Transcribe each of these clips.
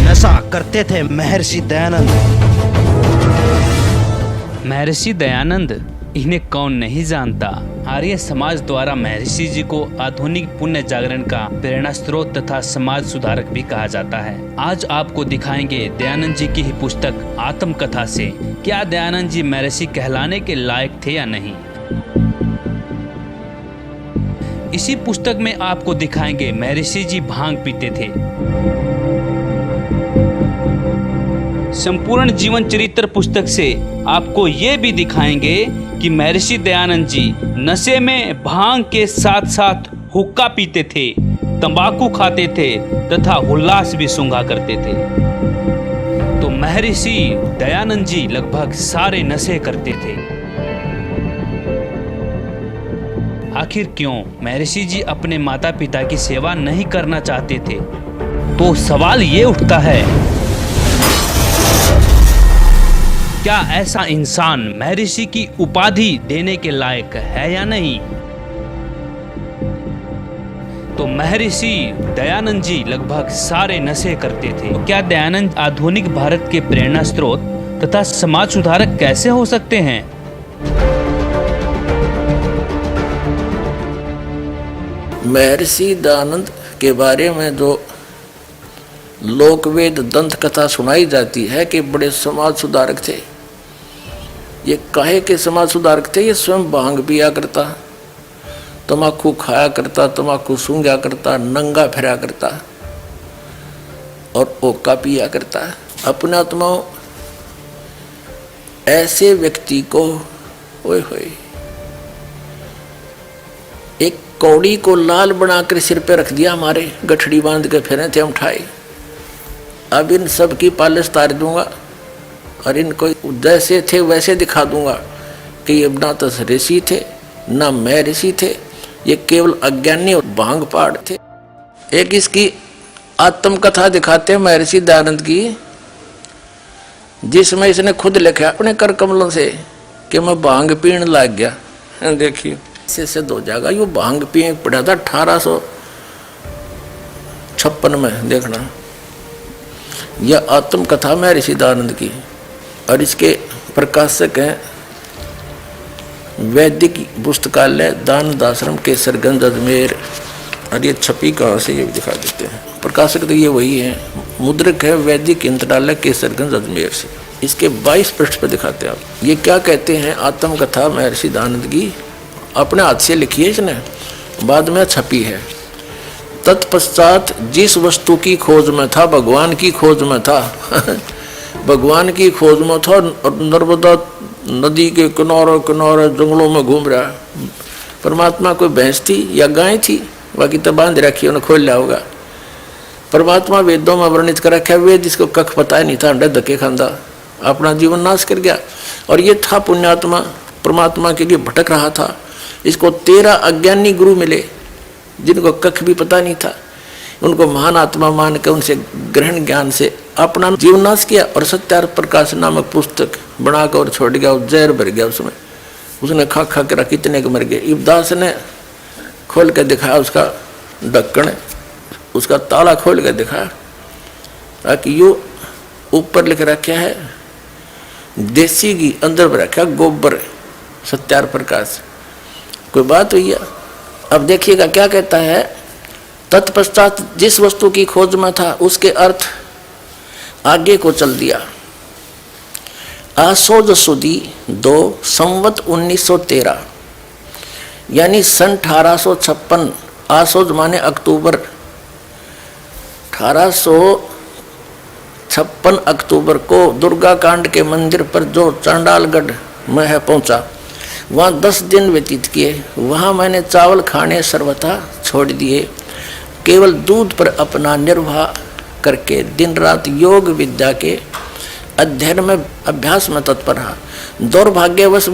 नशा करते थे महर्षि दयानंद। महर्षि दयानंद, इन्हें कौन नहीं जानता। आर्य समाज द्वारा महर्षि जी को आधुनिक पुण्य जागरण का प्रेरणा स्रोत तथा समाज सुधारक भी कहा जाता है। आज आपको दिखाएंगे दयानंद जी की ही पुस्तक आत्मकथा से क्या दयानंद जी महर्षि कहलाने के लायक थे या नहीं। इसी पुस्तक में आपको दिखाएंगे महर्षि जी भांग पीते थे। संपूर्ण जीवन चरित्र पुस्तक से आपको ये भी दिखाएंगे कि महर्षि दयानंद जी नशे में भांग के साथ साथ हुक्का पीते थे, तंबाकू खाते थे तथा उल्लास भी सूंघा करते थे। तो महर्षि दयानंद जी लगभग सारे नशे करते थे। आखिर क्यों महर्षि जी अपने माता पिता की सेवा नहीं करना चाहते थे? तो सवाल ये उठता है, क्या ऐसा इंसान महर्षि की उपाधि देने के लायक है या नहीं? तो महर्षि दयानंद जी लगभग सारे नशे करते थे। तो क्या दयानंद आधुनिक भारत के प्रेरणा स्रोत तथा समाज सुधारक कैसे हो सकते हैं? महर्षि दयानंद के बारे में जो लोकवेद दंत कथा सुनाई जाती है कि बड़े समाज सुधारक थे। ये काहे के समाज सुधारक थे? ये स्वयं भांग पिया करता, तम्बाकू खाया करता, तम्बाकू सूंघा करता, नंगा फिरा करता और ओका पिया करता। अपने आत्माओं ऐसे व्यक्ति को ओए होए एक कौड़ी को लाल बनाकर सिर पे रख दिया, हमारे गठड़ी बांध के फिरे थे हम ठाए। अब इन सब की पालिश तार दूंगा और इनको जैसे थे वैसे दिखा दूंगा कि ये ना तो ऋषि थे ना मैं ऋषि थे, ये केवल अज्ञानी और भांग पाड़ थे। एक इसकी आत्मकथा दिखाते हैं महर्षि दयानंद की, जिसमें इसने खुद लिखा अपने कर कमलों से कि मैं भांग पीने लग गया। देखिए इससे सिद्ध हो जाएगा। यो भांग पीने पड़ा था 1856 में। देखना, यह आत्मकथा महर्षि दयानंद की और इसके प्रकाशक हैं वैदिक पुस्तकालय दानंद आश्रम केसरगंज अजमेर। और ये छपी कहाँ से ये भी दिखा देते हैं। प्रकाशक तो ये वही है, मुद्रक है वैदिक यंत्रालय केसरगंज अजमेर से। इसके 22 पृष्ठ पर दिखाते हैं आप। ये क्या कहते हैं, आत्मकथा महर्षि दयानंद की अपने हाथ से लिखी है इसने, बाद में छपी है। तत्पश्चात जिस वस्तु की खोज में था, भगवान की खोज में था भगवान की खोज में था और नर्मदा नदी के किनारे किनारे जंगलों में घूम रहा है। परमात्मा कोई भैंस थी या गाय थी, बाकी तो बांध रखी, उन्हें खोल लिया होगा। परमात्मा वेदों में वर्णित कर रखा है, वेद जिसको कख पता ही नहीं था, अंडे धक्के खांदा, अपना जीवन नाश कर गया। और ये था पुण्यात्मा, परमात्मा के लिए भटक रहा था। इसको 13 अज्ञानी गुरु मिले जिनको कख भी पता नहीं था। उनको महान आत्मा मान के उनसे ग्रहण ज्ञान से अपना जीवन नाश किया और सत्यार्थ प्रकाश नामक पुस्तक बनाकर और छोड़ गया। जहर भर गया उसमें, उसने खा खा कर कितने के मर गए। इब्दास ने खोल के दिखाया उसका ढक्कन, उसका ताला खोल के दिखाया, ताकि यो ऊपर लिख रखा है देसी घी, अंदर में रखा गोबर, सत्यार्थ प्रकाश। कोई बात हुई है? अब देखिएगा क्या कहता है। तत्पश्चात जिस वस्तु की खोज में था उसके अर्थ आगे को चल दिया। आसोज सुदी 2 संवत 1913 यानी सन 1856। आसोज माने अक्टूबर, 1856 अक्टूबर को दुर्गा कांड के मंदिर पर जो चांडालगढ़ में है पहुंचा, वहाँ 10 दिन व्यतीत किए। वहाँ मैंने चावल खाने सर्वथा छोड़ दिए, केवल दूध पर अपना निर्वाह करके दिन रात योग विद्या के अध्ययन में अभ्यास में तत्पर रहा। दुर्भाग्यवश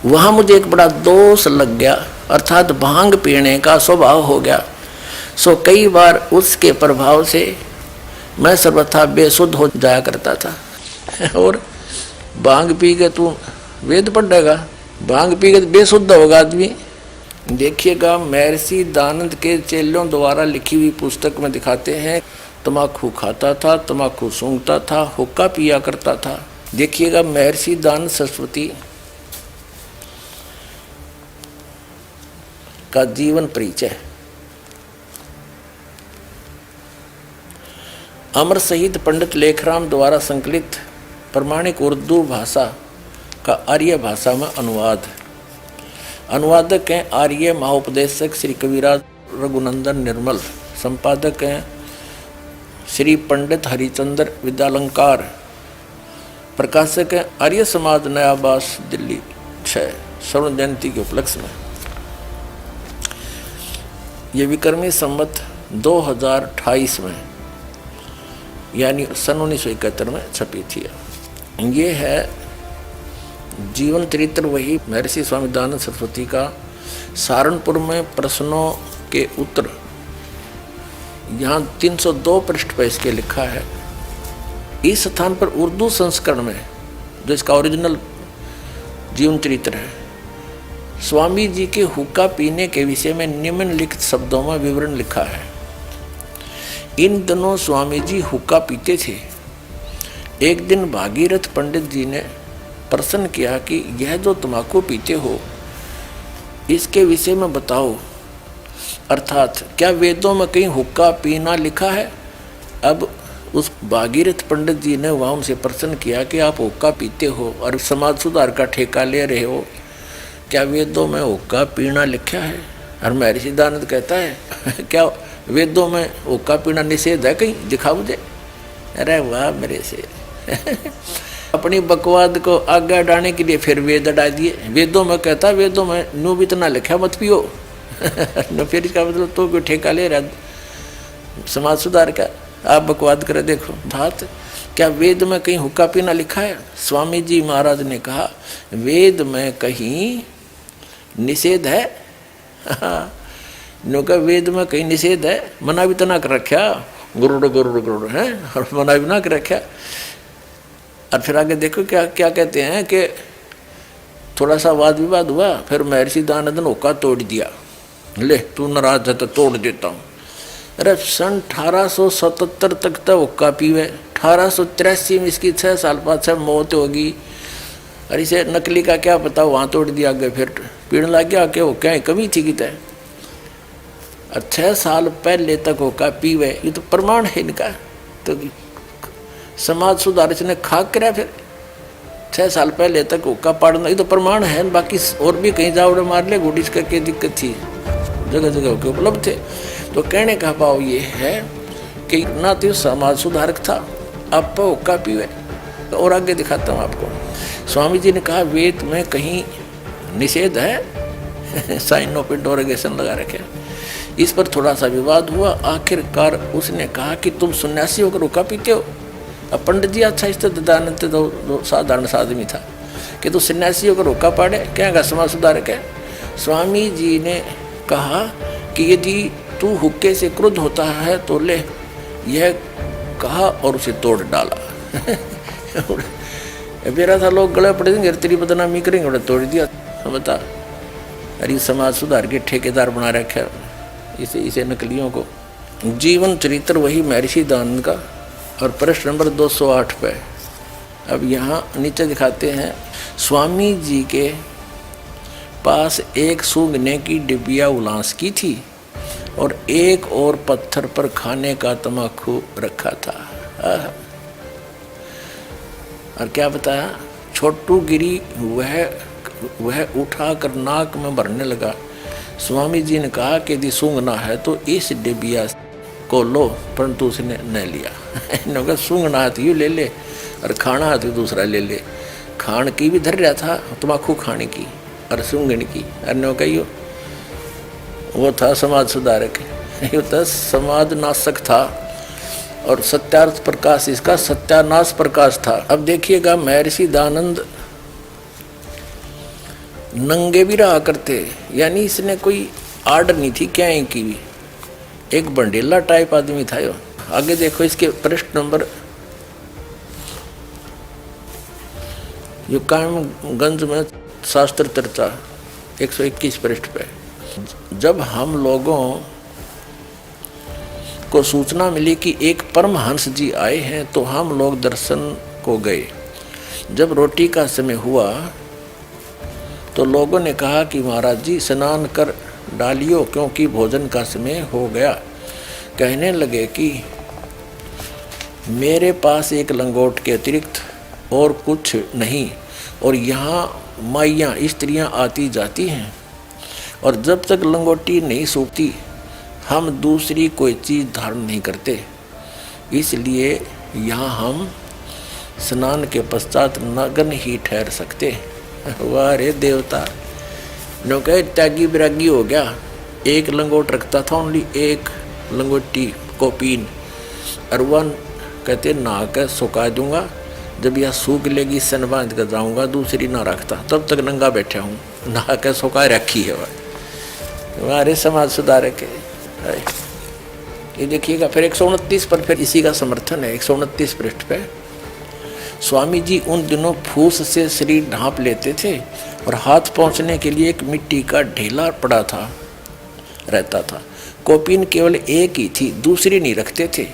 वहाँ मुझे एक बड़ा दोष लग गया, अर्थात भांग पीने का स्वभाव हो गया। सो कई बार उसके प्रभाव से मैं सर्वथा बेसुध हो जाया करता था। और भांग पी के तू वेद पढ़ेगा, भांग पी के बेसुद्ध होगा आदमी। देखिएगा महर्षि दयानंद के चेलों द्वारा लिखी हुई पुस्तक में दिखाते हैं तम्बाकू खाता था, तम्बाकू सूंघता था, हुक्का पिया करता था। देखिएगा महर्षि दयानंद सरस्वती का जीवन परिचय। अमर शहीद पंडित लेखराम द्वारा संकलित प्रमाणिक उर्दू भाषा का आर्य भाषा में अनुवाद। अनुवादक हैं आर्य महाउपदेशक श्री कविराज रघुनंदन निर्मल। संपादक हैं श्री पंडित हरिचंद्र विद्यालंकार। प्रकाशक हैं आर्य समाज नयाबास दिल्ली 6 स्वर्ण जयंती के उपलक्ष्य में। ये विक्रमी संवत 2028 में यानी सन 1971 में छपी थी। ये है जीवन चरित्र वही महर्षि स्वामी दयानंद सरस्वती का। सहारनपुर में प्रश्नों के उत्तर यहाँ 302 पृष्ठ पर इसके लिखा है। इस स्थान पर उर्दू संस्करण में जो इसका ओरिजिनल जीवन चरित्र है, स्वामी जी के हुक्का पीने के विषय में निम्नलिखित शब्दों में विवरण लिखा है। इन दिनों स्वामी जी हुक्का पीते थे। एक दिन भागीरथ पंडित जी ने प्रश्न किया कि यह जो तम्बाकू पीते हो इसके विषय में बताओ, अर्थात क्या वेदों में कहीं हुक्का पीना लिखा है। अब उस भागीरथ पंडित जी ने वहाँ उनसे प्रश्न किया कि आप हुक्का पीते हो और समाज सुधार का ठेका ले रहे हो, क्या वेदों में हुक्का पीना लिखा है। और महर्षि दयानंद कहता है क्या वेदों में हुक्का पीना निषेध है, कहीं दिखा मुझे। अरे वाह मेरे से अपनी बकवाद को आगे डालने के लिए फिर वेद हटा दिए। वेदों में कहता, वेदों में नो भी इतना लिखा मत पियो न, फिर इसका मतलब तो कोई ठेका ले रहा समाज सुधार का। आप बकवाद करे देखो बात, क्या वेद में कहीं हुक्का पीना लिखा है। स्वामी जी महाराज ने कहा वेद में कहीं निषेध है। नो का वेद में कहीं निषेध है, मना भी तो ना कर रखा, गुरुड़ गुरुड़ गुरुड़ है और मना भी ना कर रखा। और फिर आगे देखो क्या क्या कहते हैं कि थोड़ा सा वाद विवाद हुआ, फिर महर्षि दयानंद ने हुक्का तोड़ दिया। ले तू नाराज है तो तोड़ देता हूँ। अरे सन 1877 तक तो हुक्का पीवे, 1883 में इसकी 6 साल बाद मौत होगी। और इसे नकली का क्या पता, वहाँ तोड़ दिया आगे फिर पीने लग गया कि हुक्का ही कमी थी कि 6 साल पहले तक हुक्का पीवे, ये तो प्रमाण है इनका। तो समाज सुधार ने खाक करा फिर 6 साल पहले तक हुक्का पाड़ना, ये तो प्रमाण है। बाकी और भी कहीं जाओ मार ले गुडिस करके दिक्कत थी, जगह जगह होके उपलब्ध थे। तो कहने का भाव ये है कि ना तो समाज सुधारक था, आप हुक्का पीवे। और आगे दिखाता हूँ आपको। स्वामी जी ने कहा वेद में कहीं निषेध है, साइन ऑफ इंटरोगेशन लगा रखे। इस पर थोड़ा सा विवाद हुआ। आखिरकार उसने कहा कि तुम सन्यासी होकर हुक्का पीते हो। अब पंडित जी अच्छा इस दयानंद तो साधारण सा आदमी था कि तू सन्यासी होकर हुक्का पाड़े, क्या समाज सुधारक है। स्वामी जी ने कहा कि यदि तू हुक्के से क्रुद्ध होता है तो ले, यह कहा और उसे तोड़ डाला। मेरा था लोग गले पड़े देंगे, तेरी बदनामी करेंगे, उन्हें तोड़ दिया। बता, अरे समाज सुधार के ठेकेदार बना रखा इसे नकलियों को। जीवन चरित्र वही महर्षि दयानंद का। और प्रश्न नंबर 208 पे अब यहाँ नीचे दिखाते हैं, स्वामी जी के पास एक सूंघने की डिबिया उलांस की थी और एक और पत्थर पर खाने का तम्बाकू रखा था। और क्या बताया, छोटू गिरी वह उठा कर नाक में भरने लगा। स्वामी जी ने कहा कि यदि सूंघना है तो इस डिबिया को लो, परंतु उसने न लिया। इन्होंने सूंघना है तो यूँ ले ले और खाना है तो दूसरा ले ले। खान की भी धर रहा था, तम्बाकू खाने की और सूंघने की। अन्यों कही वो था समाज सुधारक, ये था समाज नाशक था। और सत्यार्थ प्रकाश इसका सत्यानाश प्रकाश था। अब देखिएगा महर्षि दयानंद नंगे भी रहा करते, यानी इसने कोई आर्डर नहीं थी क्या की भी, एक बंडेला टाइप आदमी था यो। आगे देखो इसके प्रश्न नंबर यो कायमगंज में शास्त्र चर्चा 121 पृष्ठ पे। जब हम लोगों को सूचना मिली कि एक परमहंस जी आए हैं, तो हम लोग दर्शन को गए। जब रोटी का समय हुआ तो लोगों ने कहा कि महाराज जी स्नान कर डालियो, क्योंकि भोजन का समय हो गया। कहने लगे कि मेरे पास एक लंगोट के अतिरिक्त और कुछ नहीं, और यहाँ माइयाँ स्त्रियाँ आती जाती हैं, और जब तक लंगोटी नहीं सूखती हम दूसरी कोई चीज़ धारण नहीं करते, इसलिए यहाँ हम स्नान के पश्चात नग्न ही ठहर सकते। वाह रे देवता, नो कहे त्यागी बिरागी हो गया। एक लंगोट रखता था, ओनली एक लंगोटी कोपीन, और वन कहते नहा कर सुखा दूंगा, जब यह सूख लेगी सन बांध कर जाऊँगा, दूसरी ना रखता, तब तक नंगा बैठा हूँ, नहा कर सुखा रखी है। हमारे समाज सुधारक है ये देखिएगा। फिर 129 पर फिर इसी का समर्थन है। 129 पृष्ठ पे स्वामी जी उन दिनों फूस से शरीर ढांप लेते थे, और हाथ पहुँचने के लिए एक मिट्टी का ढेला पड़ा था रहता था। कोपीन केवल एक ही थी, दूसरी नहीं रखते थे।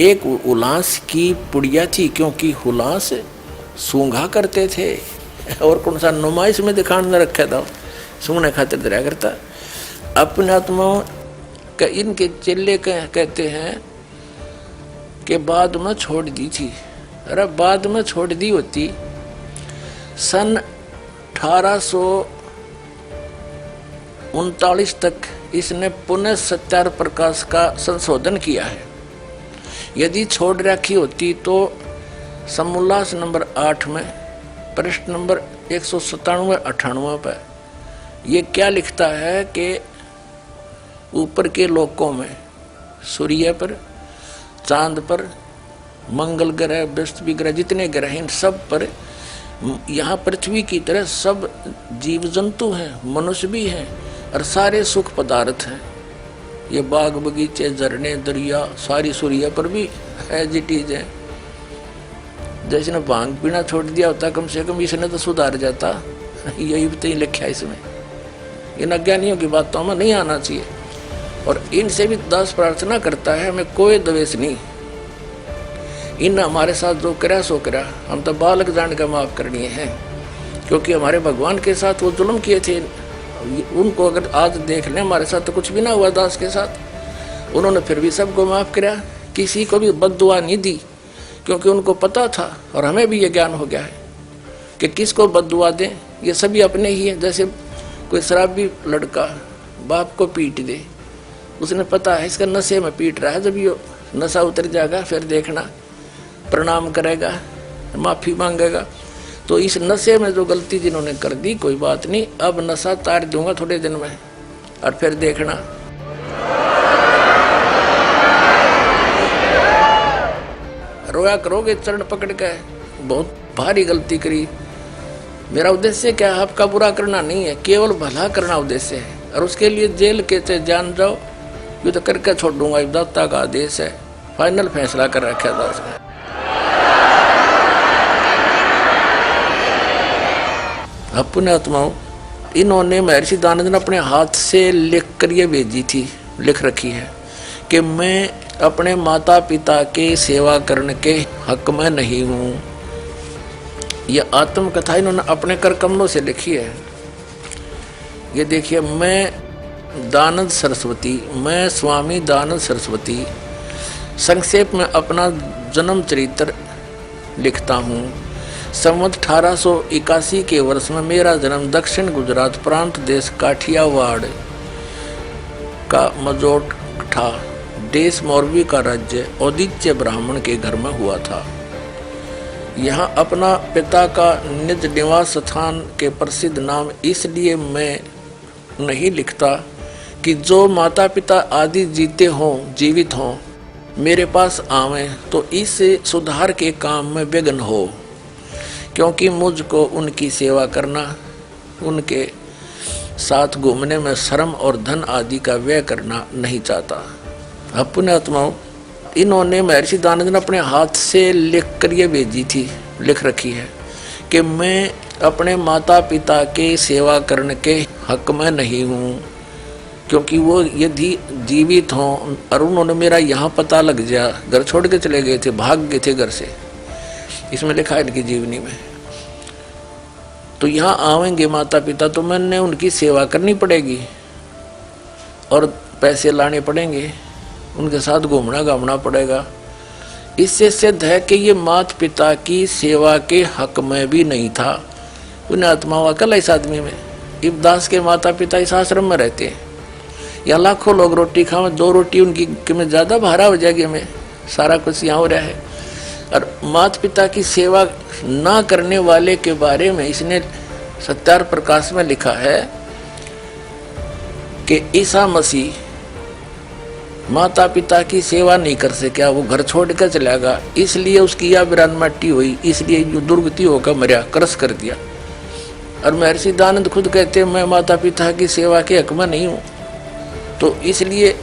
एक उलास की पुड़िया थी, क्योंकि हुलास सूंघा करते थे, और कौन सा नुमाइश में दिखाने न रखा था, सूंघने खातिर दरिया करता। अपने आत्माओं का इनके चेले कहते हैं कि बाद में छोड़ दी थी। अरे बाद में छोड़ दी होती, सन 1839 तक इसने पुनः सत्यार प्रकाश का संशोधन किया है। यदि छोड़ रखी होती तो समोल्लास नंबर 8 में पृष्ठ नंबर 197-98 पर ये क्या लिखता है कि ऊपर के लोकों में सूर्य पर, चांद पर, मंगल ग्रह, बृहस्पति ग्रह, जितने ग्रह हैं सब पर, यहाँ पृथ्वी की तरह सब जीव जंतु हैं, मनुष्य भी हैं, और सारे सुख पदार्थ हैं। ये बाग बगीचे, झरने, दरिया, सारी सूर्य पर भी एज इट इज है। जैसे ने भांग पीना छोड़ दिया होता, कम से कम इसने तो सुधार जाता। यही तो लिखा है इसमें। इन अज्ञानियों की बातों में नहीं आना चाहिए, और इनसे भी दास प्रार्थना करता है, हमें कोई द्वेष नहीं। इन हमारे साथ जो करा सो करा, हम तो बालक जान का माफ करनी है, क्योंकि हमारे भगवान के साथ वो जुल्म किए थे। उनको अगर आज देख लें, हमारे साथ तो कुछ भी ना हुआ दास के साथ, उन्होंने फिर भी सबको माफ करा, किसी को भी बद्दुआ नहीं दी, क्योंकि उनको पता था, और हमें भी ये ज्ञान हो गया है कि किसको बद्दुआ दें, ये सभी अपने ही है। जैसे कोई शराबी लड़का बाप को पीट दे, उसने पता है इसका नशे में पीट रहा है, जब ये नशा उतर जाएगा फिर देखना प्रणाम करेगा, माफ़ी मांगेगा। तो इस नशे में जो गलती जिन्होंने कर दी, कोई बात नहीं, अब नशा तार दूंगा थोड़े दिन में, और फिर देखना। रोया करोगे चरण पकड़ के, बहुत भारी गलती करी। मेरा उद्देश्य क्या है? आपका बुरा करना नहीं है, केवल भला करना उद्देश्य है, और उसके लिए जेल के चाहे जान जाओ, युद्ध करके छोड़ दूंगा, दाता का आदेश है। फाइनल फैसला कर रखा था उसने। अपने आत्माओं, इन्होंने महर्षि दयानंद ने अपने हाथ से लिख कर ये भेजी थी, लिख रखी है कि मैं अपने माता पिता के सेवा करने के हक में नहीं हूँ। यह आत्मकथा इन्होंने अपने कर कमलों से लिखी है। ये देखिए, मैं दयानंद सरस्वती, मैं स्वामी दयानंद सरस्वती संक्षेप में अपना जन्म चरित्र लिखता हूँ। संवत 1881 के वर्ष में मेरा जन्म दक्षिण गुजरात प्रांत देश काठियावाड़ का मजोट था। देश मोरबी का राज्य औदित्य ब्राह्मण के घर में हुआ था। यहाँ अपना पिता का निज निवास स्थान के प्रसिद्ध नाम इसलिए मैं नहीं लिखता कि जो माता पिता आदि जीते हों, जीवित हों, मेरे पास आवें तो इस सुधार के काम में विघ्न हो, क्योंकि मुझको उनकी सेवा करना, उनके साथ घूमने में श्रम और धन आदि का व्यय करना नहीं चाहता। अपने आत्माओं, इन्होंने महर्षि दयानंद ने अपने हाथ से लिख कर ये भेजी थी, लिख रखी है कि मैं अपने माता पिता के सेवा करने के हक में नहीं हूँ, क्योंकि वो यदि जीवित हों और उन्होंने मेरा यहाँ पता लग जाए, घर छोड़ के चले गए थे, भाग गए थे घर से, इसमें लिखा है इनकी जीवनी में, तो यहाँ आवेंगे माता पिता तो मैंने उनकी सेवा करनी पड़ेगी और पैसे लाने पड़ेंगे, उनके साथ घूमना घामना पड़ेगा। इससे सिद्ध है कि ये माता पिता की सेवा के हक में भी नहीं था। पुण्य आत्मा हुआ कल इस आदमी में। इब्दास के माता पिता इस आश्रम में रहते हैं, या लाखों लोग रोटी खावे, 2 रोटी उनकी में ज़्यादा भारा हो जाएगी, हमें सारा कुछ यहाँ हो रहा है। और माता पिता की सेवा ना करने वाले के बारे में इसने सत्यार प्रकाश में लिखा है कि ईसा मसीह माता पिता की सेवा नहीं कर सका, वो घर छोड़ कर चला गया, इसलिए उसकी या विरानमाटी हुई, इसलिए जो दुर्गति होकर मरा, क्रश कर दिया। और महर्षि दयानंद खुद कहते हैं मैं माता पिता की सेवा के हक में नहीं हूँ, तो इसलिए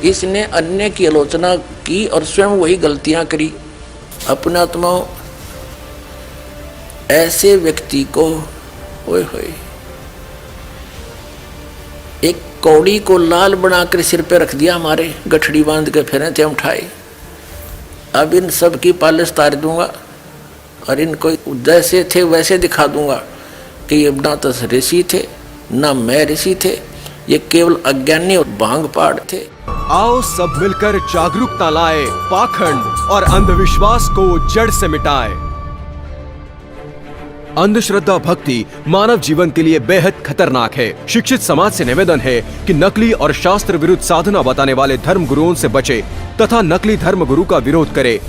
इसने अन्य की आलोचना की और स्वयं वही गलतियां करी। अपने आत्माओं, ऐसे व्यक्ति को ओए होए एक कौड़ी को लाल बनाकर सिर पे रख दिया, हमारे गठड़ी बांध के फिरे थे हम उठाए। अब इन सब की पालिश तार दूंगा और इनको जैसे थे वैसे दिखा दूंगा कि ये ना तो ऋषि थे ना मैं ऋषि थे, ये केवल अज्ञानी और भांग पाड़ थे। आओ सब मिलकर जागरूकता लाए, पाखंड और अंधविश्वास को जड़ से मिटाएं। अंधश्रद्धा भक्ति मानव जीवन के लिए बेहद खतरनाक है। शिक्षित समाज से निवेदन है कि नकली और शास्त्र विरुद्ध साधना बताने वाले धर्म गुरुओं से बचे तथा नकली धर्म गुरु का विरोध करे।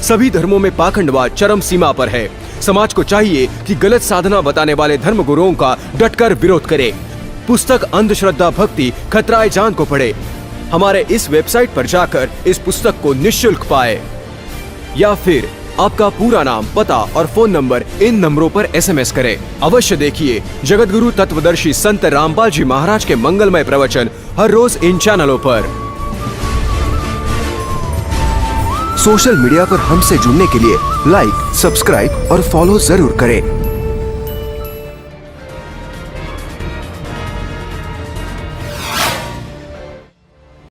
सभी धर्मों में पाखंडवाद चरम सीमा पर है। समाज को चाहिए कि गलत साधना बताने वाले धर्म गुरुओं का डटकर विरोध करे। पुस्तक अंधश्रद्धा भक्ति खतराए जान को पढ़े। हमारे इस वेबसाइट पर जाकर इस पुस्तक को निःशुल्क पाए, या फिर आपका पूरा नाम, पता और फोन नंबर इन नंबरों पर SMS करें। अवश्य देखिए जगतगुरु तत्वदर्शी संत रामपाल जी महाराज के मंगलमय प्रवचन हर रोज इन चैनलों पर। सोशल मीडिया पर हमसे जुड़ने के लिए लाइक, सब्सक्राइब और फॉलो जरूर करें।